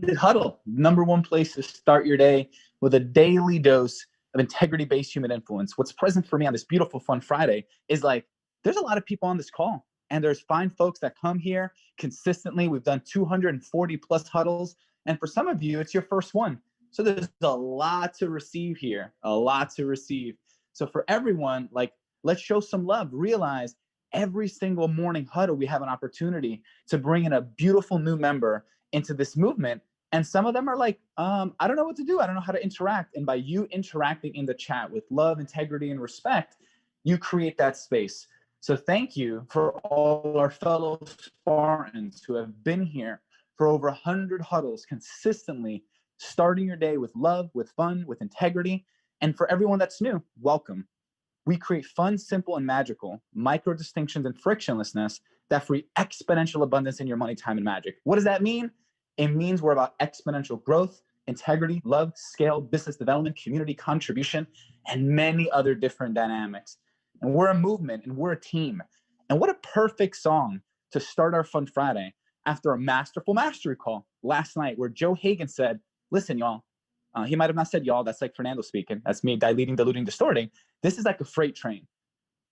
Unblinded Huddle, #1 place to start your day with a daily dose of integrity-based human influence. What's present for me on this beautiful, fun Friday is like, there's a lot of people on this call, and there's fine folks that come here consistently. We've done 240 plus huddles, and for some of you, it's your first one. So there's a lot to receive here, a lot to receive. So for everyone, like, let's show some love. Realize every single morning huddle, we have an opportunity to bring in a beautiful new member into this movement. And some of them are like, I don't know what to do. I don't know how to interact. And by you interacting in the chat with love, integrity, and respect, you create that space. So thank you for all our fellow Spartans who have been here for over 100 huddles consistently, starting your day with love, with fun, with integrity. And for everyone that's new, welcome. We create fun, simple, and magical micro distinctions and frictionlessness that free exponential abundance in your money, time, and magic. What does that mean? It means we're about exponential growth, integrity, love, scale, business development, community contribution, and many other different dynamics. And we're a movement and we're a team. And what a perfect song to start our Fun Friday after a masterful mastery call last night where Joe Hagan said, listen, y'all, he might have not said y'all, that's like Fernando speaking. That's me diluting, distorting. This is like a freight train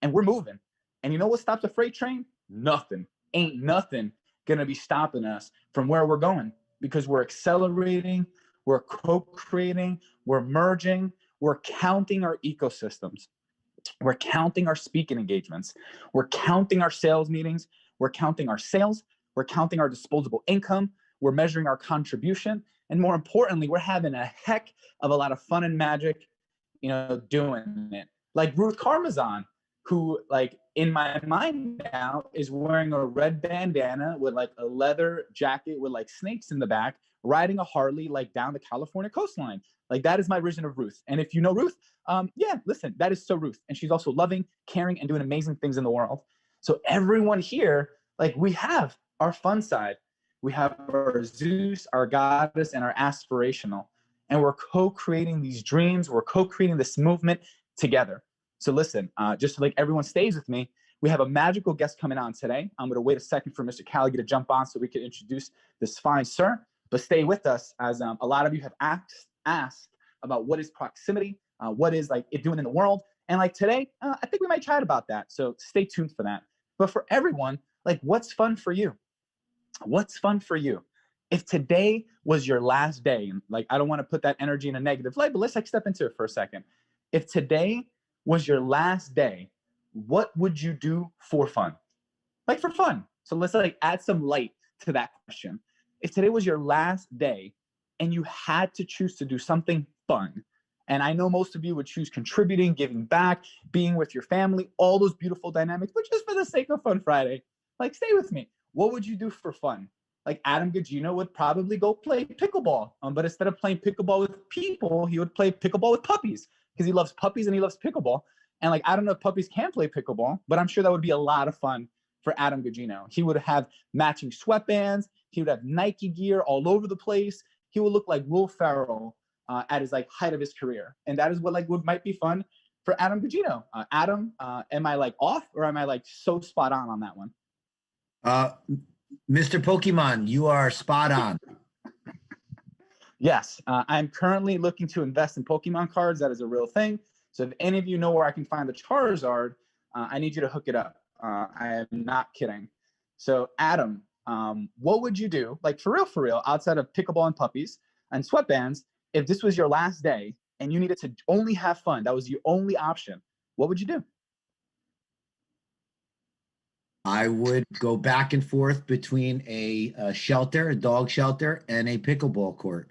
and we're moving. And you know what stops a freight train? Nothing. Ain't nothing gonna be stopping us from where we're going, because we're accelerating, we're co-creating, we're merging, we're counting our ecosystems. We're counting our speaking engagements. We're counting our sales meetings. We're counting our sales. We're counting our disposable income. We're measuring our contribution. And more importantly, we're having a heck of a lot of fun and magic, doing it. Like Ruth Karmazan, who, like, in my mind now is wearing a red bandana with like a leather jacket with like snakes in the back, riding a Harley like down the California coastline. Like, that is my vision of Ruth. And if you know Ruth, yeah, listen, that is so Ruth. And she's also loving, caring, and doing amazing things in the world. So everyone here, like, we have our fun side. We have our Zeus, our goddess, and our aspirational. And we're co-creating these dreams. We're co-creating this movement together. So listen, just so like everyone stays with me, we have a magical guest coming on today. I'm going to wait a second for Mr. Callagy to jump on so we can introduce this fine sir. But stay with us, as a lot of you have asked about what is proximity, what is like it doing in the world. And like today, I think we might chat about that. So stay tuned for that. But for everyone, like, what's fun for you? What's fun for you? If today was your last day, and like, I don't want to put that energy in a negative light, but let's like step into it for a second. If today was your last day, what would you do for fun? Like, for fun. So let's like add some light to that question. If today was your last day and you had to choose to do something fun, and I know most of you would choose contributing, giving back, being with your family, all those beautiful dynamics, but just for the sake of Fun Friday, like, stay with me. What would you do for fun? Like, Adam Gugino would probably go play pickleball, but instead of playing pickleball with people, he would play pickleball with puppies, because he loves puppies and he loves pickleball. And like, I don't know if puppies can play pickleball, but I'm sure that would be a lot of fun for Adam Gugino. He would have matching sweatbands. He would have Nike gear all over the place. He would look like Will Ferrell at his like height of his career. And that is what like might be fun for Adam Gugino. Adam, am I like off, or am I like so spot on that one? Mr. Pokemon, you are spot on. Yes, I'm currently looking to invest in Pokemon cards. That is a real thing. So if any of you know where I can find the Charizard, I need you to hook it up. I am not kidding. So Adam, what would you do, like for real, outside of pickleball and puppies and sweatbands, if this was your last day and you needed to only have fun, that was your only option, what would you do? I would go back and forth between a shelter, a dog shelter, and a pickleball court.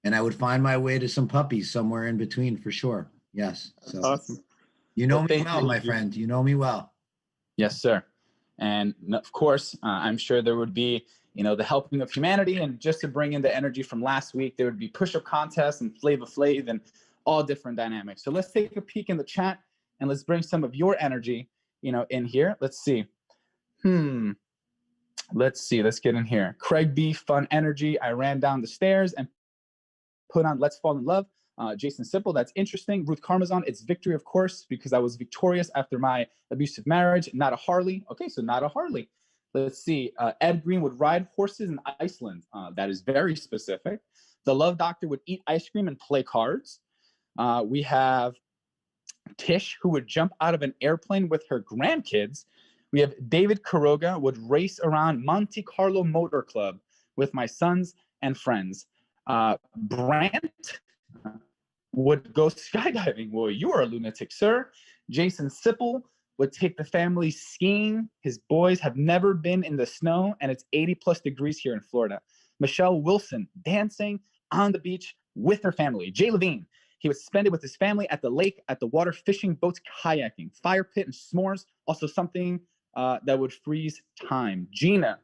And I would find my way to some puppies somewhere in between for sure. Yes. So awesome. You know me well, my friend. You know me well. Yes, sir. And of course, I'm sure there would be, the helping of humanity. And just to bring in the energy from last week, there would be push-up contests and Flava Flav and all different dynamics. So let's take a peek in the chat and let's bring some of your energy, in here. Let's see. Let's get in here. Craig B, fun energy. I ran down the stairs and put on Let's Fall in Love. Jason Simple, that's interesting. Ruth Karmazan, it's victory, of course, because I was victorious after my abusive marriage. Not a Harley. Okay, so not a Harley. Let's see. Ed Green would ride horses in Iceland. That is very specific. The Love Doctor would eat ice cream and play cards. We have Tish, who would jump out of an airplane with her grandkids. We have David Quiroga would race around Monte Carlo Motor Club with my sons and friends. Brant would go skydiving. Well, you are a lunatic, sir. Jason Sipple would take the family skiing. His boys have never been in the snow, and it's 80+ degrees here in Florida. Michelle Wilson dancing on the beach with her family. Jay Levine, he would spend it with his family at the lake, at the water, fishing, boats, kayaking, fire pit, and s'mores. Also something that would freeze time. Gina,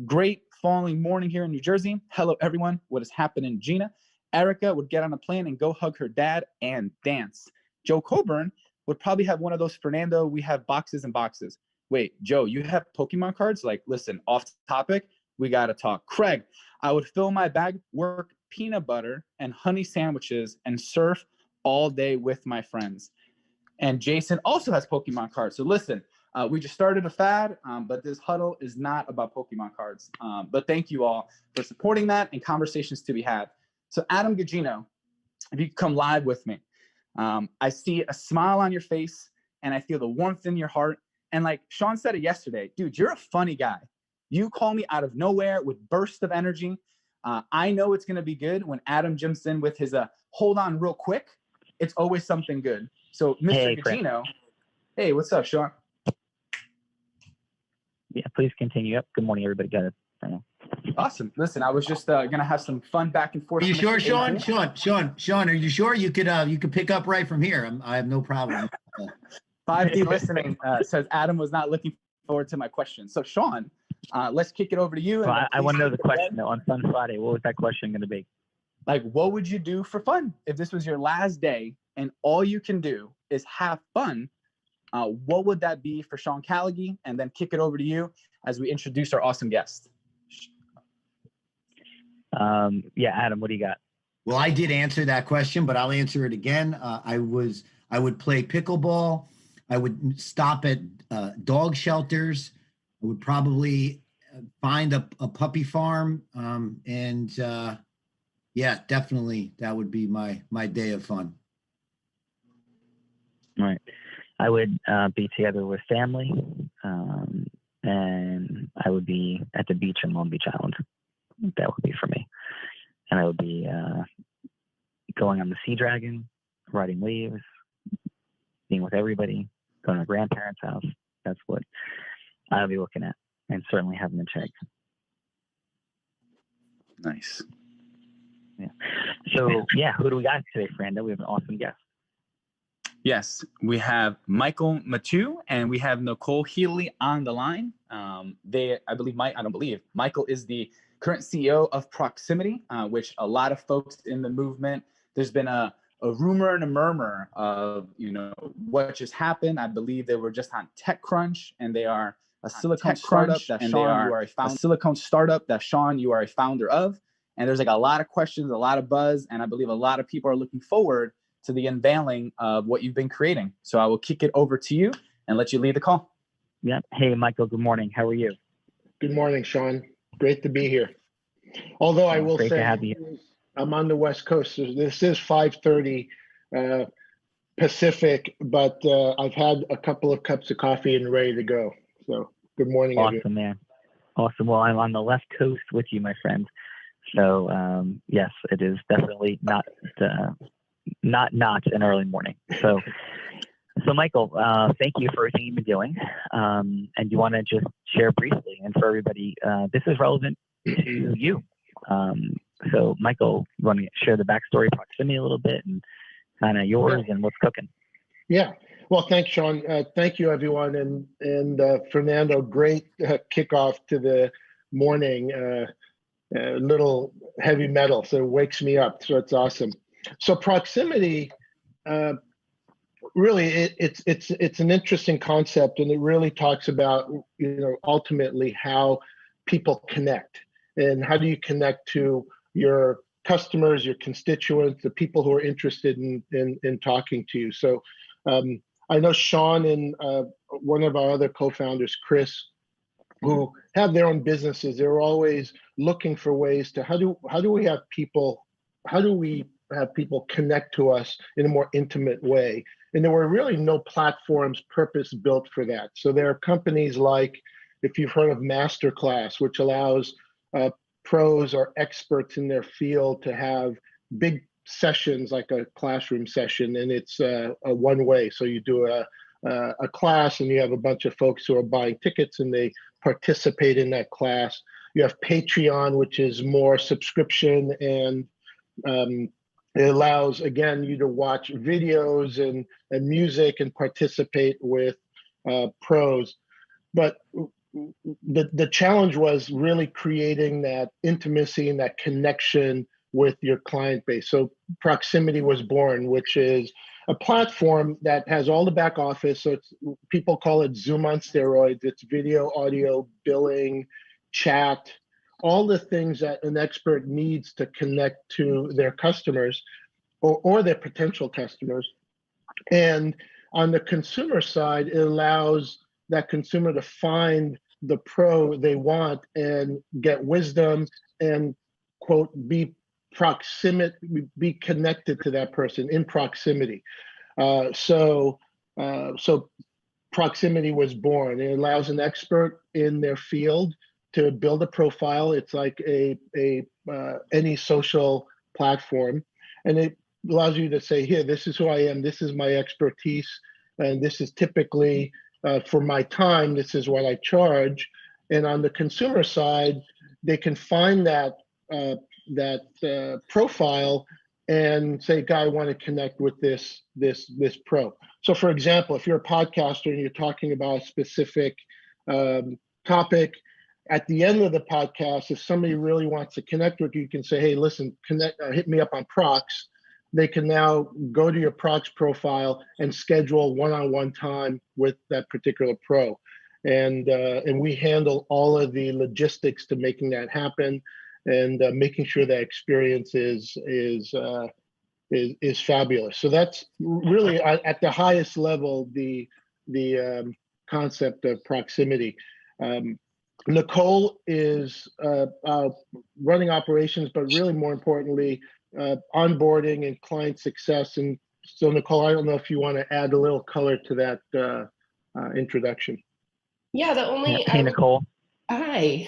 great falling morning here in New Jersey. Hello, everyone. What is happening, Gina? Erica would get on a plane and go hug her dad and dance. Joe Coburn would probably have one of those, Fernando, we have boxes and boxes. Wait, Joe, you have Pokemon cards? Like, listen, off topic, we got to talk. Craig, I would fill my bag, work peanut butter and honey sandwiches, and surf all day with my friends. And Jason also has Pokemon cards. So listen, we just started a fad, but this huddle is not about Pokemon cards. But thank you all for supporting that and conversations to be had. So Adam Gugino, if you could come live with me. I see a smile on your face and I feel the warmth in your heart. And like Sean said it yesterday, dude, you're a funny guy. You call me out of nowhere with bursts of energy. I know it's going to be good when Adam jumps in with his hold on real quick. It's always something good. So Mr. Gugino, hey, what's up, Sean? Yeah, please continue. Up. Good morning, everybody. Got it. Awesome. Listen, I was just gonna have some fun back and forth. Are you sure, Sean? Sean, are you sure you could pick up right from here? I have no problem. 5D listening says Adam was not looking forward to my question. So Sean, let's kick it over to you. Well, I want to know the question though, on Fun Friday. What was that question going to be? Like, what would you do for fun if this was your last day and all you can do is have fun? What would that be for Sean Callagy? And then kick it over to you as we introduce our awesome guest. Yeah, Adam, what do you got? Well, I did answer that question, but I'll answer it again. I would play pickleball. I would stop at dog shelters. I would probably find a puppy farm. Yeah, definitely that would be my day of fun. All right. I would be together with family, and I would be at the beach in Long Beach Island. That would be for me. And I would be going on the Sea Dragon, riding waves, being with everybody, going to my grandparents' house. That's what I'll be looking at, and certainly having a check. Nice. Yeah. So, yeah, who do we got today, Fernando? We have an awesome guest. Yes, we have Michael Matu and we have Nicole Healy on the line. Michael is the current CEO of Proximity, which a lot of folks in the movement, there's been a rumor and a murmur of, what just happened. I believe they were just on TechCrunch, and they are a silicone startup that Sean, you are a founder. A silicone startup that Sean, you are a founder of. And there's like a lot of questions, a lot of buzz, and I believe a lot of people are looking forward to the unveiling of what you've been creating. So I will kick it over to you and let you lead the call. Yeah. Hey, Michael, good morning. How are you? Good morning, Sean. Great to be here. Although I will say I'm on the West Coast. So this is 5:30 Pacific, but I've had a couple of cups of coffee and ready to go. So good morning. Awesome, man. Awesome. Well, I'm on the left coast with you, my friend. So yes, it is definitely not an early morning. So Michael, thank you for everything you've been doing. And you want to just share briefly, and for everybody, this is relevant to you. So Michael, you want to share the backstory of Proximity a little bit and kind of yours and what's cooking? Yeah. Well, thanks, Sean. Thank you, everyone. And Fernando, great kickoff to the morning. Little heavy metal, so it wakes me up. So it's awesome. So Proximity, really, it's an interesting concept, and it really talks about ultimately how people connect, and how do you connect to your customers, your constituents, the people who are interested in talking to you. So I know Sean and one of our other co-founders, Chris, who have their own businesses, they're always looking for ways to how do we have people connect to us in a more intimate way. And there were really no platforms purpose built for that. So there are companies like, if you've heard of Masterclass, which allows pros or experts in their field to have big sessions like a classroom session, and it's a one way. So you do a class and you have a bunch of folks who are buying tickets and they participate in that class. You have Patreon, which is more subscription, and it allows, again, you to watch videos and music and participate with pros. But the challenge was really creating that intimacy and that connection with your client base. So Proximity was born, which is a platform that has all the back office. So people call it Zoom on steroids. It's video, audio, billing, chat, all the things that an expert needs to connect to their customers or their potential customers. And on the consumer side, it allows that consumer to find the pro they want and get wisdom and, quote, be connected to that person in proximity. So Proximity was born. It allows an expert in their field to build a profile. It's like any social platform, and it allows you to say, here, this is who I am, this is my expertise, and this is typically for my time, this is what I charge. And on the consumer side, they can find that profile and say, guy, I want to connect with this pro. So for example, if you're a podcaster and you're talking about a specific topic, at the end of the podcast, if somebody really wants to connect with you, you can say, hey, listen, hit me up on Prox. They can now go to your Prox profile and schedule one-on-one time with that particular pro. And we handle all of the logistics to making that happen, and making sure that experience is fabulous. So that's really at the highest level the concept of Proximity. Nicole is running operations, but really more importantly, onboarding and client success. And so, Nicole, I don't know if you want to add a little color to that introduction. Yeah, Hey, Nicole. Hi.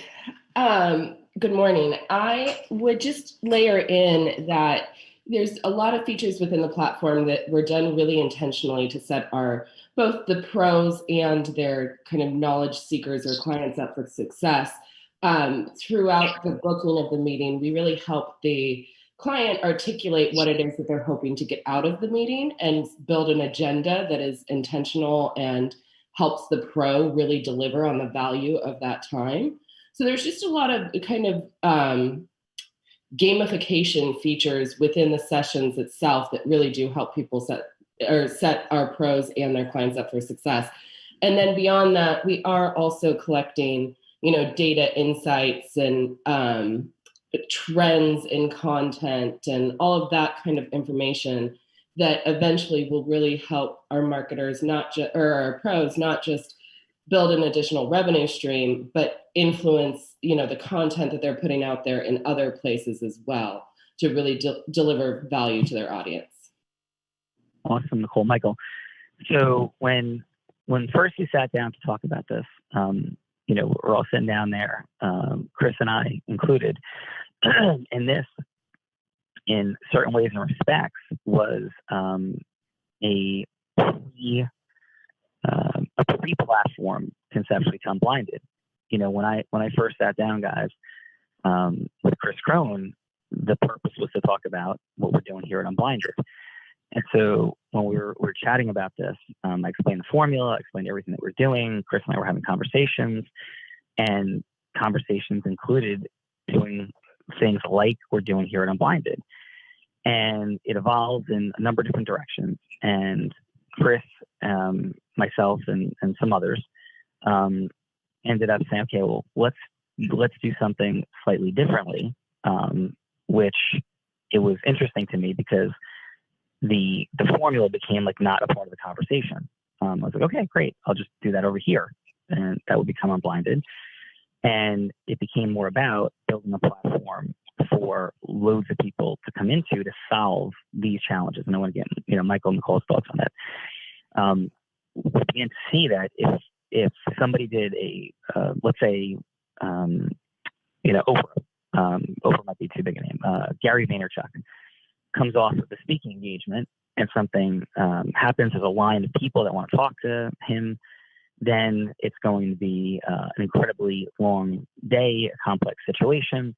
Good morning. I would just layer in that there's a lot of features within the platform that were done really intentionally to set both the pros and their kind of knowledge seekers or clients up for success. Throughout the booking of the meeting, we really help the client articulate what it is that they're hoping to get out of the meeting and build an agenda that is intentional and helps the pro really deliver on the value of that time. So there's just a lot of kind of gamification features within the sessions itself that really do help people set our pros and their clients up for success. And then beyond that, we are also collecting, data insights and trends in content and all of that kind of information that eventually will really help our marketers, or our pros, not just build an additional revenue stream, but influence, the content that they're putting out there in other places as well to really deliver value to their audience. Awesome, Nicole. Michael, so when first you sat down to talk about this, we're all sitting down there, Chris and I included, and this, in certain ways and respects, was a pre-platform conceptually to Unblinded. When I first sat down, guys, with Chris Crone, the purpose was to talk about what we're doing here at Unblinded. And so when we were chatting about this, I explained the formula, I explained everything that we're doing. Chris and I were having conversations, and conversations included doing things like we're doing here at Unblinded. And it evolved in a number of different directions. And Chris, myself, and some others ended up saying, okay, well, let's do something slightly differently, which it was interesting to me because the formula became like not a part of the conversation. I was like, okay, great. I'll just do that over here. And that would become Unblinded. And it became more about building a platform for loads of people to come into to solve these challenges. And I want to get, Michael and Nicole's thoughts on that. We began to see that if somebody did let's say, Oprah might be too big a name, Gary Vaynerchuk comes off of the speaking engagement and something happens, there's a line of people that want to talk to him, then it's going to be an incredibly long day, a complex situation.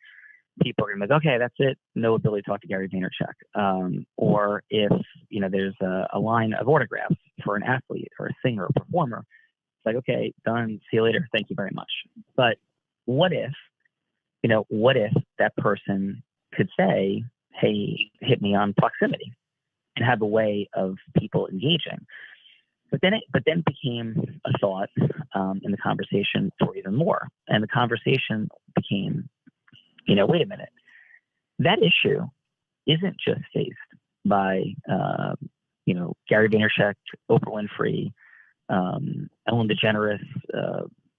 People are going to be like, okay, that's it. No ability to talk to Gary Vaynerchuk. Or if, there's a line of autographs for an athlete or a singer or performer, it's like, okay, done. See you later. Thank you very much. But what if that person could say, hey, hit me on proximity, and have a way of people engaging? But then it became a thought in the conversation for even more. And the conversation became, wait a minute, that issue isn't just faced by, Gary Vaynerchuk, Oprah Winfrey, Ellen DeGeneres,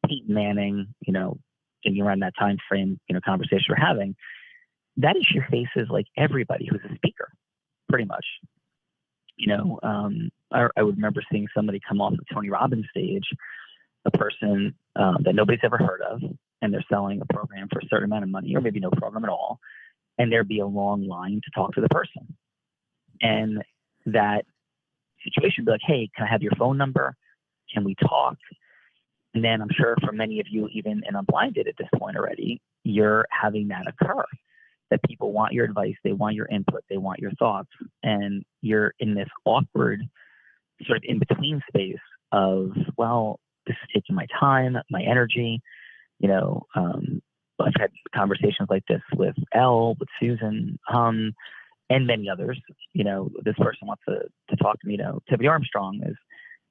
Peyton Manning, in around that time frame, conversation we're having. That issue faces like everybody who's a speaker, pretty much. I would remember seeing somebody come off the Tony Robbins stage, a person that nobody's ever heard of, and they're selling a program for a certain amount of money, or maybe no program at all, and there'd be a long line to talk to the person. And that situation would be like, hey, can I have your phone number? Can we talk? And then I'm sure for many of you, even in Unblinded at this point already, you're having that occur. That people want your advice, they want your input, they want your thoughts, and you're in this awkward sort of in-between space of, well, this is taking my time, my energy. I've had conversations like this with Elle, with Susan, and many others. This person wants to talk to me. Tiffany Armstrong is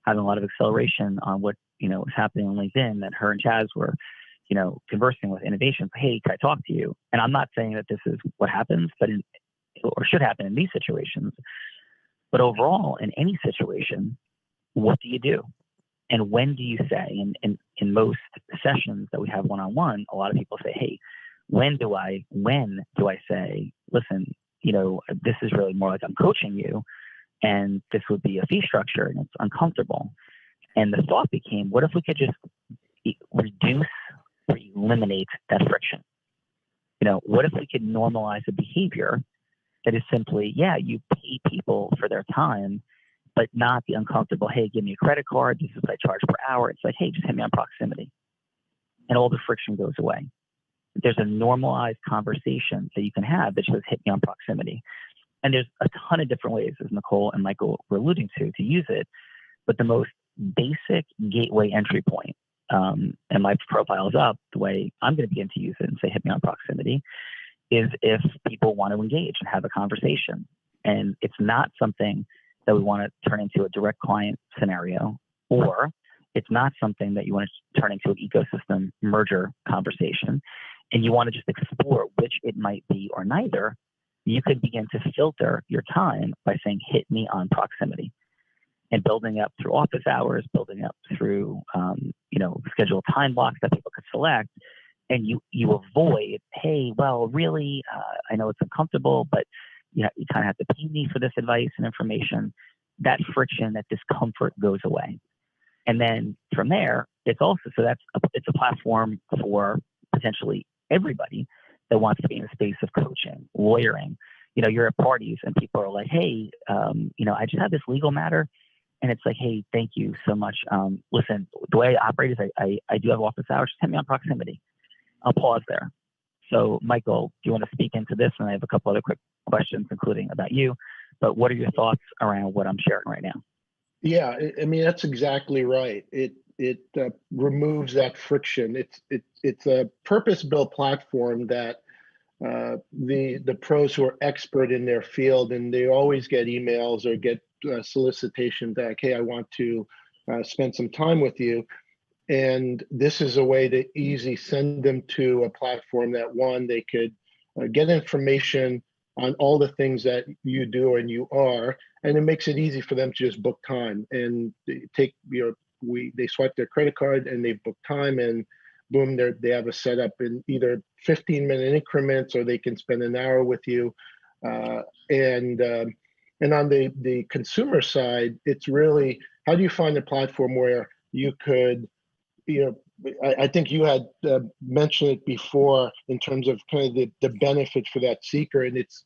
having a lot of acceleration on what was happening on LinkedIn, that her and Chaz were conversing with innovations. Hey, can I talk to you? And I'm not saying that this is what happens, or should happen in these situations. But overall, in any situation, what do you do? And when do you say? And in most sessions that we have one-on-one, a lot of people say, hey, when do I say, listen, this is really more like I'm coaching you, and this would be a fee structure, and it's uncomfortable. And the thought became, what if we could just reduce or eliminate that friction? What if we could normalize a behavior that is simply, you pay people for their time, but not the uncomfortable, hey, give me a credit card, this is what I charge per hour. It's like, hey, just hit me on proximity. And all the friction goes away. There's a normalized conversation that you can have that just hit me on proximity. And there's a ton of different ways, as Nicole and Michael were alluding to use it. But the most basic gateway entry point, and my profile is up, the way I'm going to begin to use it and say, hit me on proximity, is if people want to engage and have a conversation. And it's not something that we want to turn into a direct client scenario, or it's not something that you want to turn into an ecosystem merger conversation, and you want to just explore which it might be or neither. You could begin to filter your time by saying, hit me on proximity, and building up through office hours, building up through, scheduled time blocks that people could select. And you avoid, hey, well, really, I know it's uncomfortable, but you kind of have to pay me for this advice and information. That friction, that discomfort goes away. And then from there, it's a platform for potentially everybody that wants to be in the space of coaching, lawyering. You're at parties and people are like, hey, I just had this legal matter. And it's like, hey, thank you so much. Listen, the way I operate is I do have office hours. Just hit me on proximity. I'll pause there. So, Michael, do you want to speak into this? And I have a couple other quick questions, including about you. But what are your thoughts around what I'm sharing right now? Yeah, I mean, that's exactly right. It removes that friction. It's a purpose-built platform that the pros who are expert in their field, and they always get emails or get solicitation back, hey, I want to spend some time with you. And this is a way to easily send them to a platform that, one, they could get information on all the things that you do and you are, and it makes it easy for them to just book time and they swipe their credit card and they book time, and boom, they have a setup in either 15-minute increments, or they can spend an hour with you. And on the consumer side, it's really, how do you find a platform where you could, I think you had mentioned it before in terms of kind of the benefit for that seeker, and it's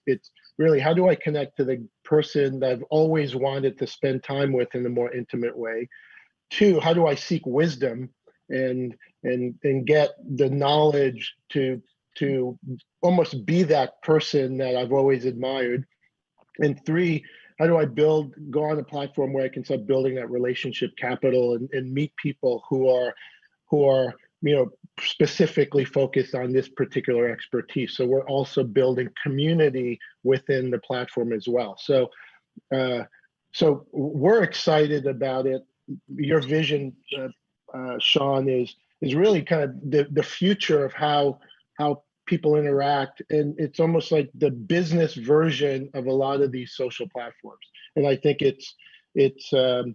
really, how do I connect to the person that I've always wanted to spend time with in a more intimate way? Two, how do I seek wisdom and get the knowledge to almost be that person that I've always admired? And three, how do I go on a platform where I can start building that relationship capital and meet people who are specifically focused on this particular expertise? So we're also building community within the platform as well. So we're excited about it. Your vision, Sean, is really kind of the future of how people interact, and it's almost like the business version of a lot of these social platforms. And I think it's a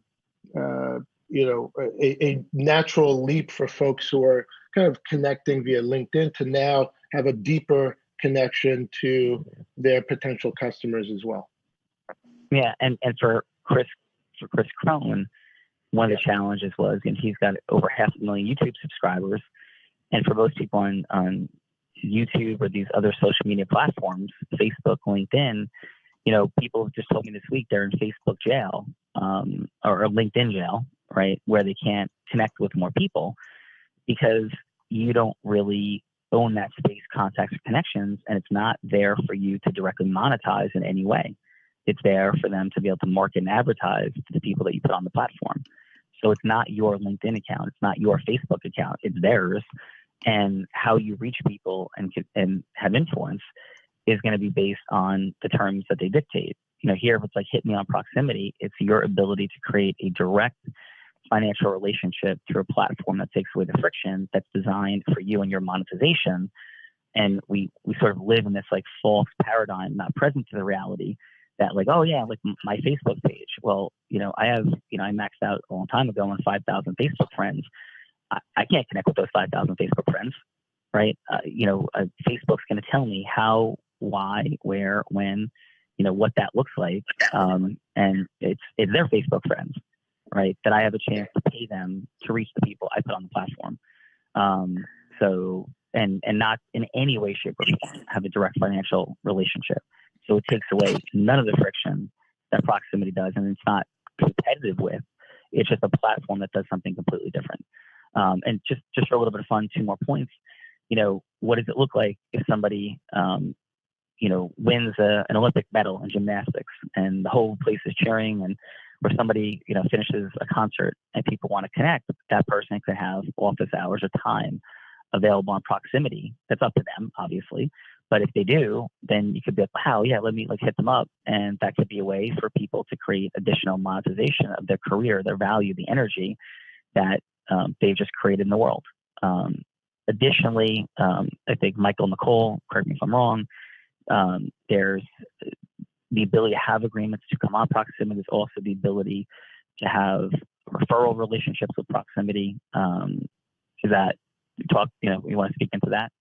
natural leap for folks who are kind of connecting via LinkedIn to now have a deeper connection to their potential customers as well. Yeah, and for Chris Crone, one of the challenges was, and he's got over 500,000 YouTube subscribers, and for most people on YouTube or these other social media platforms, Facebook, LinkedIn, people just told me this week they're in Facebook jail, or LinkedIn jail, right, where they can't connect with more people because you don't really own that space, contacts, or connections, and it's not there for you to directly monetize in any way. It's there for them to be able to market and advertise to the people that you put on the platform. So it's not your LinkedIn account, it's not your Facebook account, it's theirs. And how you reach people and have influence is going to be based on the terms that they dictate. Here, if it's like hit me on proximity, it's your ability to create a direct financial relationship through a platform that takes away the friction, that's designed for you and your monetization. And we sort of live in this like false paradigm, not present to the reality, that like, oh yeah, like my Facebook page. Well, I have, I maxed out a long time ago on 5,000 Facebook friends. I can't connect with those 5,000 Facebook friends, right? Facebook's going to tell me how, why, where, when, what that looks like. And it's their Facebook friends, right? That I have a chance to pay them to reach the people I put on the platform. And not in any way, shape, or form have a direct financial relationship. So it takes away none of the friction that proximity does, and it's not competitive with. It's just a platform that does something completely different. And just for a little bit of fun, 2 more points. What does it look like if somebody, wins an Olympic medal in gymnastics and the whole place is cheering, and where somebody, finishes a concert and people want to connect, that person could have office hours or time available on proximity. That's up to them, obviously. But if they do, then you could be like, wow, yeah, let me hit them up. And that could be a way for people to create additional monetization of their career, their value, the energy that they've just created in the world. Additionally, I think Michael, Nicole, correct me if I'm wrong, there's the ability to have agreements to come on proximity. There's also the ability to have referral relationships with proximity. Is that you want to speak into that?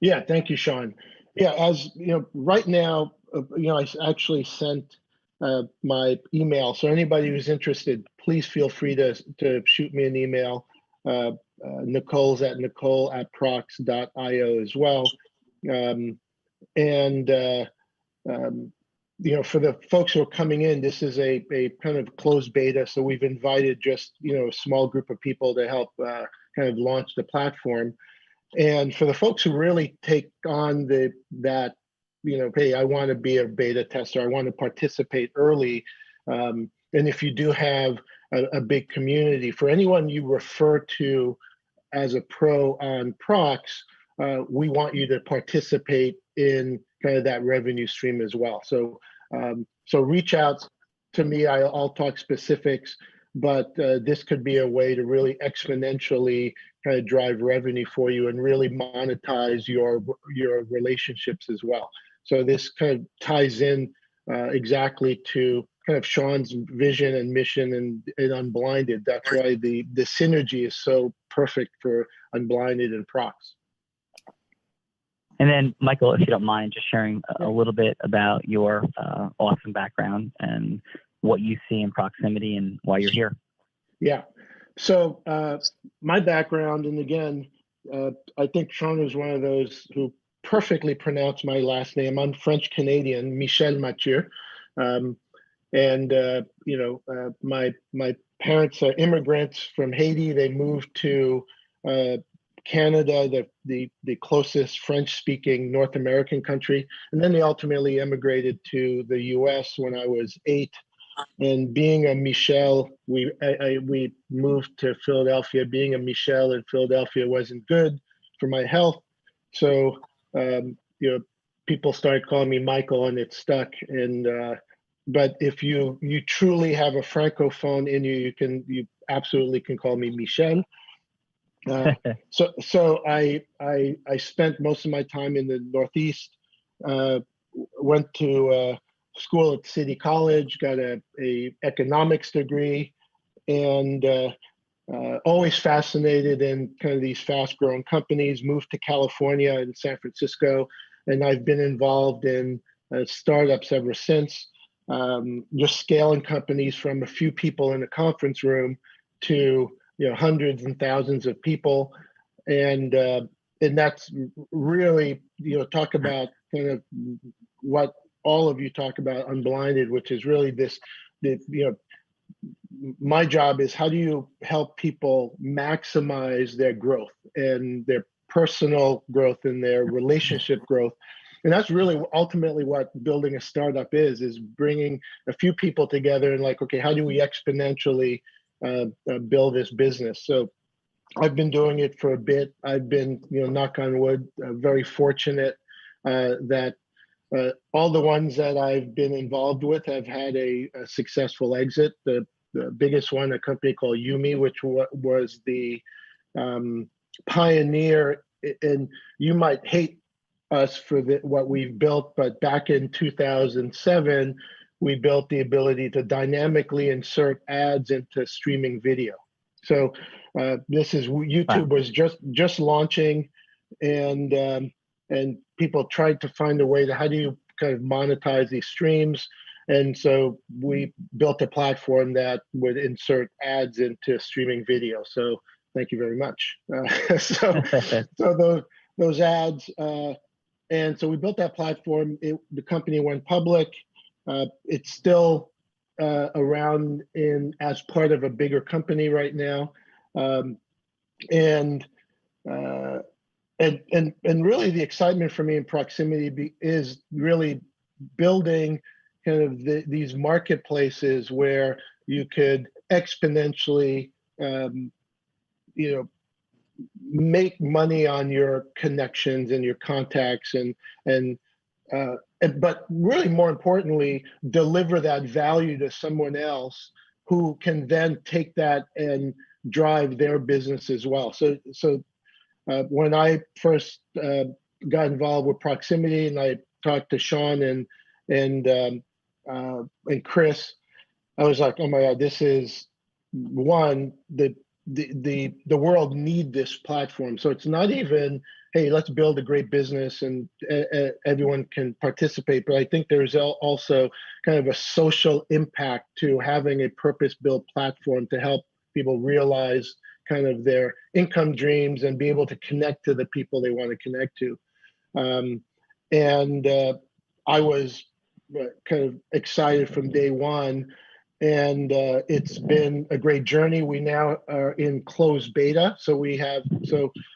Yeah, thank you, Sean. Yeah, as right now, I actually sent my email. So anybody who's interested, please feel free to shoot me an email. Nicole's at nicole@prox.io as well. For the folks who are coming in, this is a kind of closed beta. So we've invited just, a small group of people to help kind of launch the platform. And for the folks who really take on that, hey, I want to be a beta tester, I want to participate early. And if you do have a big community, for anyone you refer to as a pro on Prox, we want you to participate in kind of that revenue stream as well. So reach out to me. I'll talk specifics, but this could be a way to really exponentially kind of drive revenue for you and really monetize your relationships as well. So this kind of ties in exactly to kind of Sean's vision and mission and Unblinded. That's why the synergy is so perfect for Unblinded and Prox. And then, Michael, if you don't mind, just sharing a little bit about your awesome background and what you see in proximity and why you're here. Yeah. So my background, and again, I think Sean was one of those who perfectly pronounced my last name. I'm French Canadian, Michel Mathieu, my parents are immigrants from Haiti. They moved to Canada, the closest French-speaking North American country, and then they ultimately immigrated to the U.S. when I was 8. And being a Michel, we moved to Philadelphia. Being a Michel in Philadelphia wasn't good for my health, so people started calling me Michael, and it stuck. And but if you truly have a francophone in you, you absolutely can call me Michel. So I spent most of my time in the Northeast. Went to school at City College, got a economics degree, and always fascinated in kind of these fast-growing companies. Moved to California and San Francisco, and I've been involved in startups ever since. Just scaling companies from a few people in a conference room to hundreds and thousands of people, and that's really talk about kind of what all of you talk about Unblinded, which is really my job is how do you help people maximize their growth and their personal growth and their relationship growth. And that's really ultimately what building a startup is bringing a few people together and okay, how do we exponentially build this business? So I've been doing it for a bit. I've been, knock on wood, very fortunate that all the ones that I've been involved with have had a successful exit. The biggest one, a company called Yumi, which was the pioneer. And you might hate us for what we've built, but back in 2007, we built the ability to dynamically insert ads into streaming video. So this is YouTube was just launching, and people tried to find a way to how do you kind of monetize these streams. And so we built a platform that would insert ads into streaming video. So thank you very much. So those ads, and so we built that platform. The company went public. It's still around as part of a bigger company right now, and really the excitement for me in proximity is really building kind of these marketplaces where you could exponentially make money on your connections and your contacts but really more importantly, deliver that value to someone else who can then take that and drive their business as well. So when I first got involved with proximity, and I talked to Sean and Chris, I was like, oh my God, this is one, the world need this platform. So it's not even, hey, let's build a great business and everyone can participate. But I think there's also kind of a social impact to having a purpose-built platform to help people realize kind of their income dreams and be able to connect to the people they want to connect to. I was kind of excited from day one, and it's been a great journey. We now are in closed beta. So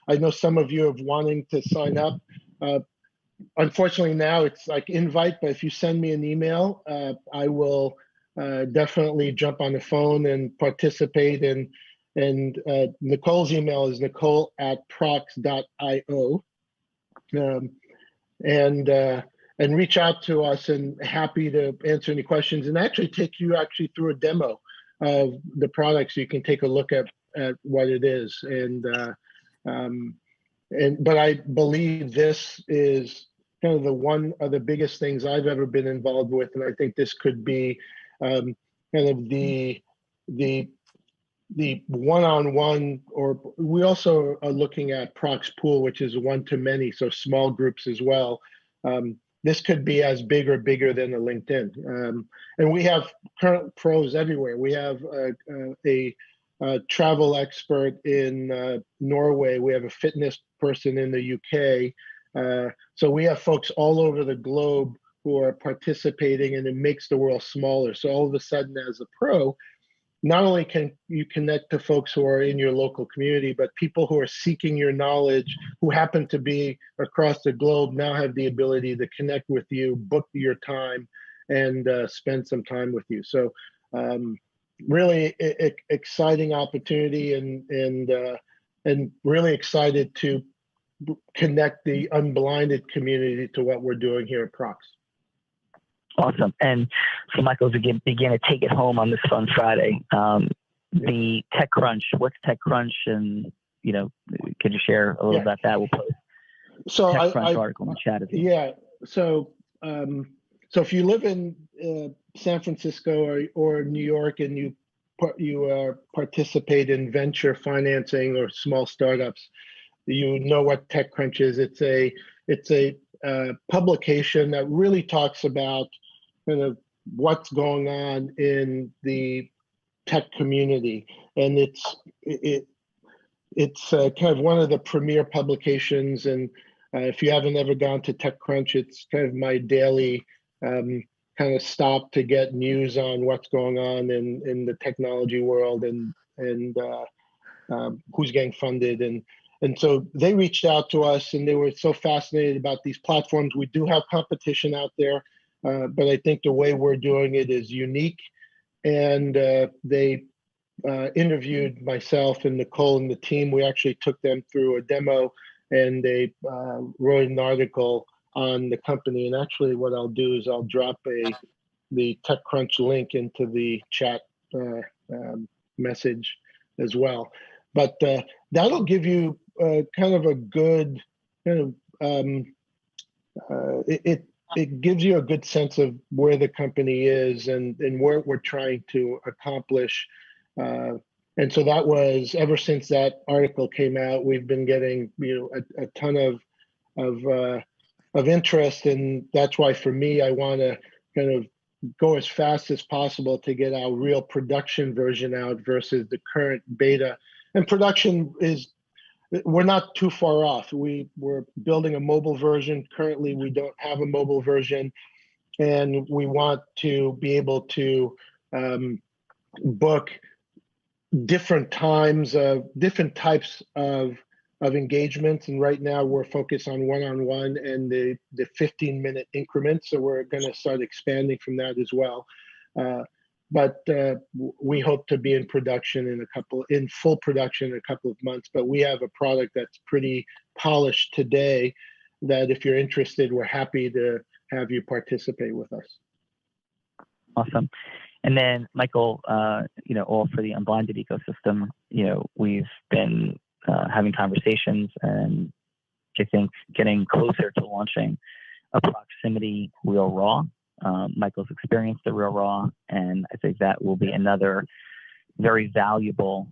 I know some of you have wanting to sign up. Unfortunately now it's like invite, but if you send me an email, I will definitely jump on the phone and participate. And Nicole's email is nicole@prox.io. And reach out to us, and happy to answer any questions and actually take you through a demo of the product so you can take a look at what it is. But I believe this is kind of one of the biggest things I've ever been involved with, and I think this could be kind of the the one-on-one, or we also are looking at Prox Pool, which is one-to-many, so small groups as well. This could be as big or bigger than a LinkedIn. And we have current pros everywhere. We have a travel expert in Norway. We have a fitness person in the UK. So we have folks all over the globe who are participating, and it makes the world smaller. So all of a sudden, as a pro, not only can you connect to folks who are in your local community, but people who are seeking your knowledge, who happen to be across the globe, now have the ability to connect with you, book your time, and spend some time with you. So really exciting opportunity, and really excited to connect the Unblinded community to what we're doing here at Prox. Awesome. And so, Michael, as we begin to take it home on this fun Friday, the TechCrunch, what's TechCrunch? And, could you share a little about that? We'll post TechCrunch article in the chat as well. Yeah. So if you live in San Francisco or New York, and you participate in venture financing or small startups, you know what TechCrunch is. It's a publication that really talks about kind of what's going on in the tech community, and it's kind of one of the premier publications. And if you haven't ever gone to TechCrunch, it's kind of my daily kind of stop to get news on what's going on in the technology world, and who's getting funded. And so they reached out to us, and they were so fascinated about these platforms. We do have competition out there, but I think the way we're doing it is unique. And they interviewed myself and Nicole and the team. We actually took them through a demo, and they wrote an article on the company. And actually what I'll do is I'll drop the TechCrunch link into the chat message as well. But that'll give you kind of a good it gives you a good sense of where the company is and what we're trying to accomplish. And so that was, ever since that article came out, we've been getting a ton of interest, and that's why for me, I want to kind of go as fast as possible to get our real production version out versus the current beta. And production we're not too far off. We're building a mobile version. Currently, we don't have a mobile version, and we want to be able to book different times of different types of engagements. And right now, we're focused on one-on-one and the 15-minute increments. So we're going to start expanding from that as well. But we hope to be in production in full production in a couple of months. But we have a product that's pretty polished today that if you're interested, we're happy to have you participate with us. Awesome. And then, Michael, all for the Unblinded ecosystem, we've been having conversations, and I think getting closer to launching a proximity Real Raw. Michael's experienced the Real Raw, and I think that will be another very valuable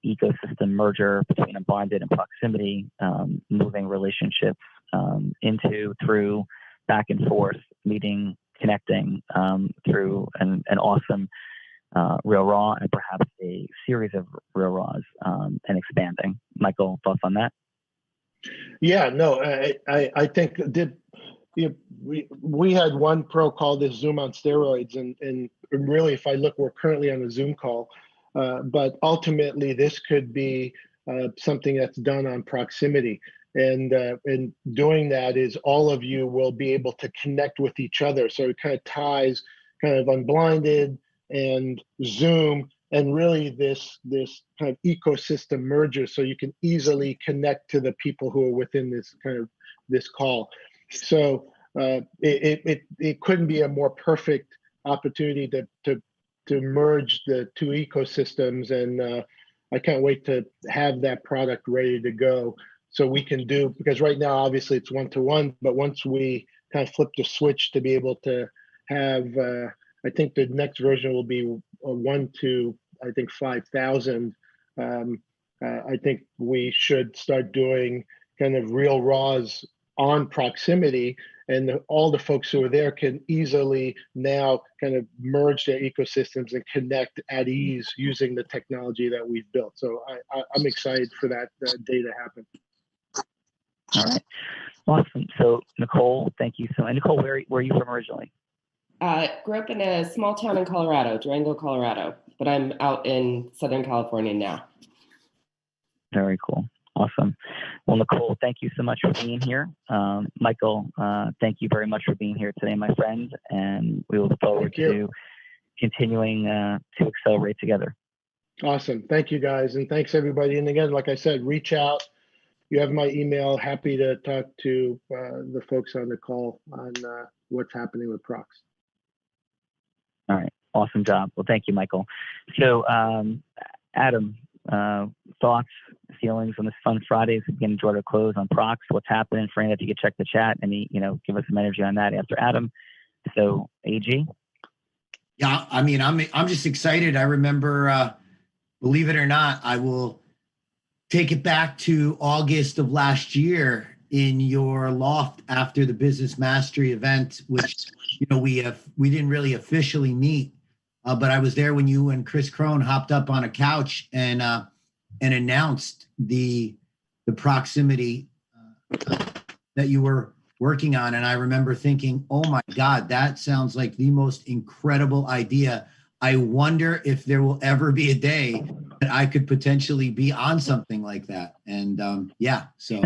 ecosystem merger between Unblinded and proximity, moving relationships through back and forth, meeting, connecting through an awesome Real Raw, and perhaps a series of Real Raws, and expanding. Michael, thoughts on that? Yeah, no, I think we had one pro call this Zoom on steroids, and really, if I look, we're currently on a Zoom call, but ultimately this could be something that's done on proximity. And doing that is all of you will be able to connect with each other. So it kind of ties kind of Unblinded and Zoom, and really this kind of ecosystem merger, so you can easily connect to the people who are within this call. So it couldn't be a more perfect opportunity to merge the two ecosystems, and I can't wait to have that product ready to go. So we can do, because right now, obviously it's one-to-one, but once we kind of flip the switch to be able to have, I think the next version will be a 1 to I think 5,000. I think we should start doing kind of real raws on proximity, and all the folks who are there can easily now kind of merge their ecosystems and connect at ease using the technology that we've built. So I'm excited for that day to happen. All right. Awesome. So Nicole, thank you. And Nicole, where are you from originally? Grew up in a small town in Colorado, Durango, Colorado, but I'm out in Southern California now. Very cool. Awesome. Well, Nicole, thank you so much for being here. Michael, thank you very much for being here today, my friend. And we look forward to continuing to accelerate together. Awesome. Thank you, guys. And thanks, everybody. And again, like I said, reach out. You have my email. Happy to talk to the folks on the call on what's happening with Prox. All right. Awesome job. Well, thank you, Michael. So, Adam, thoughts, feelings on this fun Friday as we begin to draw to a close on Prox? What's happening? Fran, if you could check the chat and give us some energy on that after Adam. So, AG. Yeah, I mean, I'm just excited. I remember, believe it or not, I will take it back to August of last year in your loft after the Business Mastery event, which we didn't really officially meet, but I was there when you and Chris Crone hopped up on a couch and announced the proximity that you were working on. And I remember thinking, oh my God, that sounds like the most incredible idea. I wonder if there will ever be a day that I could potentially be on something like that. And so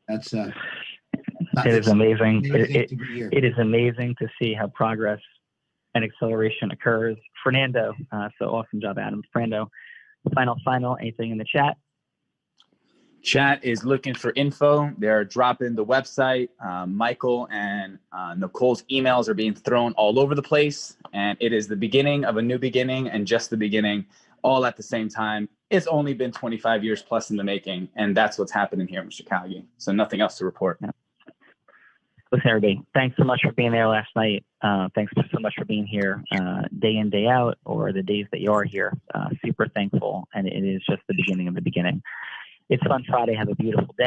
that's it is amazing. It is amazing to see how progress and acceleration occurs. Fernando, so awesome job, Adam. Fernando, final, anything in the chat? Chat is looking for info. They're dropping the website. Michael and Nicole's emails are being thrown all over the place. And it is the beginning of a new beginning and just the beginning all at the same time. It's only been 25 years plus in the making. And that's what's happening here, Mr. Callagy. So nothing else to report. Yeah. Listen, everybody, thanks so much for being there last night. Thanks so much for being here day in, day out, or the days that you are here. Super thankful. And it is just the beginning of the beginning. It's Fun Friday. Have a beautiful day.